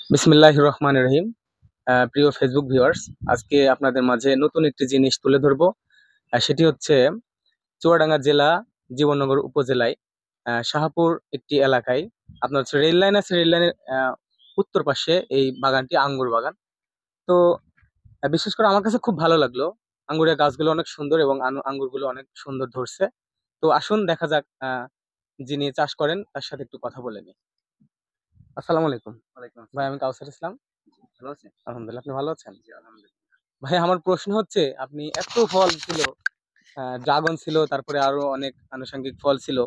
বিসমিল্লাহির রহমানির রহিম। প্রিয় ফেসবুক ভিউয়ার্স, আজকে আপনাদের মাঝে নতুন একটি জিনিস তুলে ধরবো। সেটি হচ্ছে চুয়াডাঙ্গা জেলা জীবননগর উপজেলায় শাহপুর একটি এলাকায় আপনার হচ্ছে রেল লাইন আছে। রেল লাইনের উত্তর পাশে এই বাগানটি আঙ্গুর বাগান। তো বিশেষ করে আমার কাছে খুব ভালো লাগলো। আঙ্গুরের গাছগুলো অনেক সুন্দর এবং আঙ্গুরগুলো অনেক সুন্দর ধরছে। তো আসুন দেখা যাক যিনি চাষ করেন তার সাথে একটু কথা বলে নিই। আসসালামু আলাইকুম। ওয়ালাইকুম ভাই, আসসালাম। আমি কাউসার ইসলাম। ভালো আছেন? আলহামদুলিল্লাহ, আপনি ভালো আছেন? জি, আলহামদুলিল্লাহ। ভাই, আমার প্রশ্ন হচ্ছে, আপনি এত ফল ছিল, ড্রাগন ছিল, তারপরে আরো অনেক আনুষঙ্গিক ফল ছিল,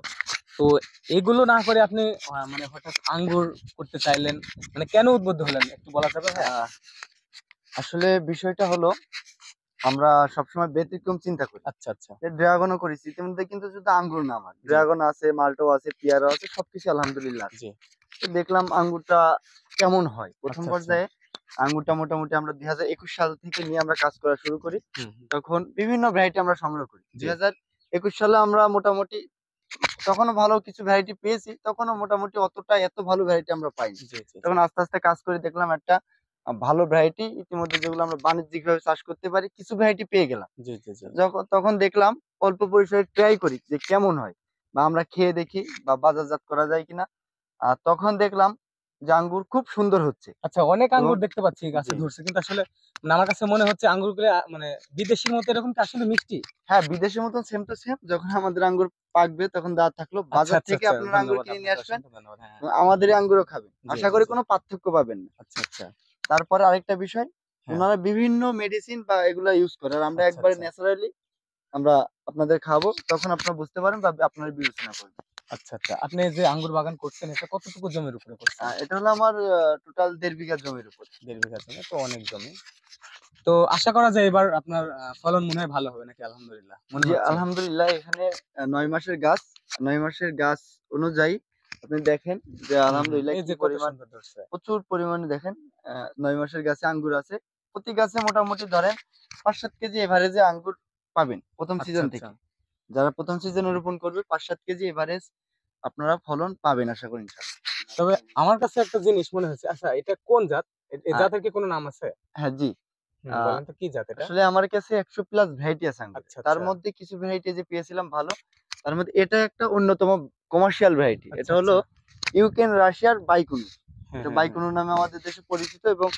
তো এগুলো না করে আপনি মানে হঠাৎ আঙ্গুর করতে চাইলেন, মানে কেন উদ্বুদ্ধ হলেন একটু বলা যাবে ভাই? আহ আসলে বিষয়টা হলো আমরা সবসময় ব্যতিক্রম চিন্তা করি। আচ্ছা আচ্ছা। যে ড্রাগনও করেছি ইতিমধ্যে কিন্তু শুধু আঙ্গুর না আমার। জি ড্রাগন আছে, মাল্টো আছে, পেয়ারা আছে সবকিছু আলহামদুলিল্লাহ আছে। জি। তো দেখলাম আঙ্গুরটা কেমন হয়। ১ম আচ্ছা আচ্ছা। পর্যায়ে আঙ্গুরটা মোটামুটি আমরা ২০২১ সাল থেকে নিয়ে আমরা কাজ করা শুরু করি। হুম হুম। তখন বিভিন্ন ভ্যারাইটি আমরা সংগ্রহ করি। জি ২০২১ সালে আমরা মোটামুটি তখনও ভালো কিছু ভ্যারাইটি পেয়েছি। তখনও মোটামুটি অতটা এত ভালো ভ্যারাইটি আমরা পাইনি। জি। জি জি। তখন আস্তে, আস্তে কাজ করে দেখলাম একটা ভালো ভ্যারাইটি ইতিমধ্যে যেগুলো আমরা বাণিজ্যিকভাবে চাষ করতে পারি কিছু ভ্যারাইটি পেয়ে গেলাম। জি জি জি। তখন দেখলাম অল্প পরিসরে ট্রাই করি যে কেমন হয় বা আমরা খেয়ে দেখি বা বাজারজাত করা যায় কিনা। তখন দেখলাম যে আঙ্গুর খুব সুন্দর হচ্ছে আচ্ছা, অনেক এবং আঙ্গুর দেখতে পাচ্ছি গাছে জি। ধরছে, কিন্তু আসলে মানে আমার কাছে মনে হচ্ছে আঙ্গুরগুলো মানে বিদেশির মতো এরকম কি আসলে মিষ্টি? হ্যাঁ, বিদেশের মতন সেম টু সেম যখন আমাদের আঙ্গুর পাকবে তখন দাওয়াত থাকলো। আচ্ছা বাজার আচ্ছা থেকে আচ্ছা, আপনারা আঙ্গুর ধন্যবাদ, কিনে নিয়ে আপনাকে আসবেন। অসংখ্য ধন্যবাদ। হ্যাঁ। আমাদের এই আঙ্গুরও খাবেন। জি আশা জি করি জি। কোনো পার্থক্য পাবেন না। আচ্ছা আচ্ছা। তারপরে আরেকটা বিষয়, হ্যাঁ। উনারা বিভিন্ন মেডিসিন বা এগুলা ইউজ করে। আর আমরা আচ্ছা একবারে আচ্ছা। ন্যাচারালি আমরা আপনাদের খাওয়াবো। তখন আপনারা বুঝতে পারেন বা আপনারা বিবেচনা করবেন। আচ্ছা আচ্ছা, আপনি যে আঙ্গুর বাগান করছেন এটা কতটুকু জমির উপরে করছেন? এটা হলো আমার টোটাল ১.৫ বিঘা জমির উপরে। ১.৫ বিঘা জমি তো অনেক জমি। তো আশা করা যায় এবার আপনার ফলন মনে হয় ভালো হবে নাকি? আলহামদুলিল্লাহ মনে জি, হচ্ছে। আলহামদুলিল্লাহ এখানে ৯ মাসের গাছ। ৯ মাসের গাছ অনুযায়ী আপনি দেখেন যে হুম হুম, আলহামদুলিল্লাহ এই কি যে কত পরিমাণ সুন্দর ধরছে। প্রচুর পরিমাণে দেখেন ৯ মাসের গাছে আঙ্গুর আছে। প্রতি গাছে মোটামুটি ধরেন ৫-৭ কেজি এভারেজে আঙ্গুর পাবেন ১ম আচ্ছা সিজন আচ্ছা। থেকে। যারা ১ম সিজনে রোপণ করবে ৫-৭ কেজি এভারেজ আপনারা ফলন পাবেন আশা করি ইনশাআল্লাহ। তবে আমার কাছে একটা জিনিস মনে হচ্ছে, আচ্ছা এটা কোন জাত? এই আ জাতের কি কোনো নাম আছে? হ্যাঁ, জি। হুম, আ বলেন তো কি জাত এটা? আসলে আমার কাছে ১০০ প্লাস ভ্যারাইটি আছে আঙ্গুরের। আচ্ছা তার আচ্ছা। মধ্যে কিছু ভ্যারাইটি যে পেয়েছিলাম ভালো। তার মধ্যে এটা একটা অন্যতম কমার্শিয়াল ভ্যারাইটি। আচ্ছা এটা হলো আচ্ছা। ইউক্রেন রাশিয়ার বাইকুনু। হ্যাঁ এটা হ্যাঁ হ্যাঁ। বাইকুনু নামে আমাদের দেশে পরিচিত এবং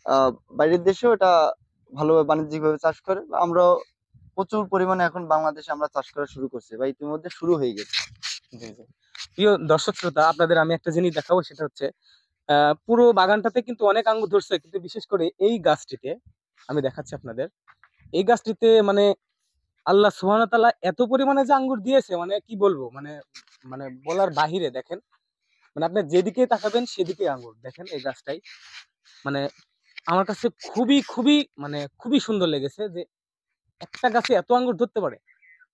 আ বাইরের দেশেও এটা ভালোভাবে বাণিজ্যিকভাবে চাষ করে। আমরাও প্রচুর পরিমাণে এখন বাংলাদেশে আমরা চাষ করা শুরু করছি বা ইতিমধ্যে শুরু হয়ে গেছে। জি জি। প্রিয় দর্শক শ্রোতা, আপনাদের আমি একটা জিনিস দেখাবো, সেটা হচ্ছে পুরো বাগানটাতে কিন্তু অনেক আঙ্গুর ধরছে, কিন্তু বিশেষ করে এই গাছটিতে আমি দেখাচ্ছি আপনাদের। এই গাছটিতে মানে আল্লাহ সুবহানাহু ওয়া তাআলা এত পরিমাণে যে আঙ্গুর দিয়েছে, মানে কি বলবো, মানে মানে বলার বাহিরে। দেখেন, মানে আপনি যেদিকে তাকাবেন সেদিকে আঙ্গুর। দেখেন এই গাছটাই, মানে আমার কাছে খুবই খুবই মানে খুবই সুন্দর লেগেছে যে একটা গাছে এত আঙ্গুর ধরতে পারে,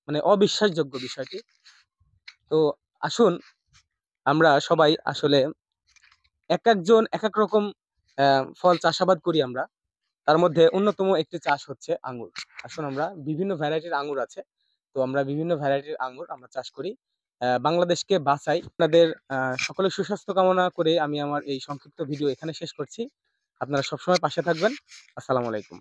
মানে অবিশ্বাসযোগ্য বিষয়টি। তো আসুন আমরা সবাই আসলে এক একজন এক এক রকম ফল চাষাবাদ করি আমরা। তার মধ্যে অন্যতম একটি চাষ হচ্ছে আঙ্গুর। আসুন, আমরা বিভিন্ন ভ্যারাইটির আঙ্গুর আছে। তো আমরা বিভিন্ন ভ্যারাইটির আঙ্গুর আমরা চাষ করি। বাংলাদেশকে বাঁচাই। আপনাদের সকলের সুস্বাস্থ্য কামনা করে আমি আমার এই সংক্ষিপ্ত ভিডিও এখানে শেষ করছি। আপনারা সবসময় পাশে থাকবেন। আসসালামু আলাইকুম।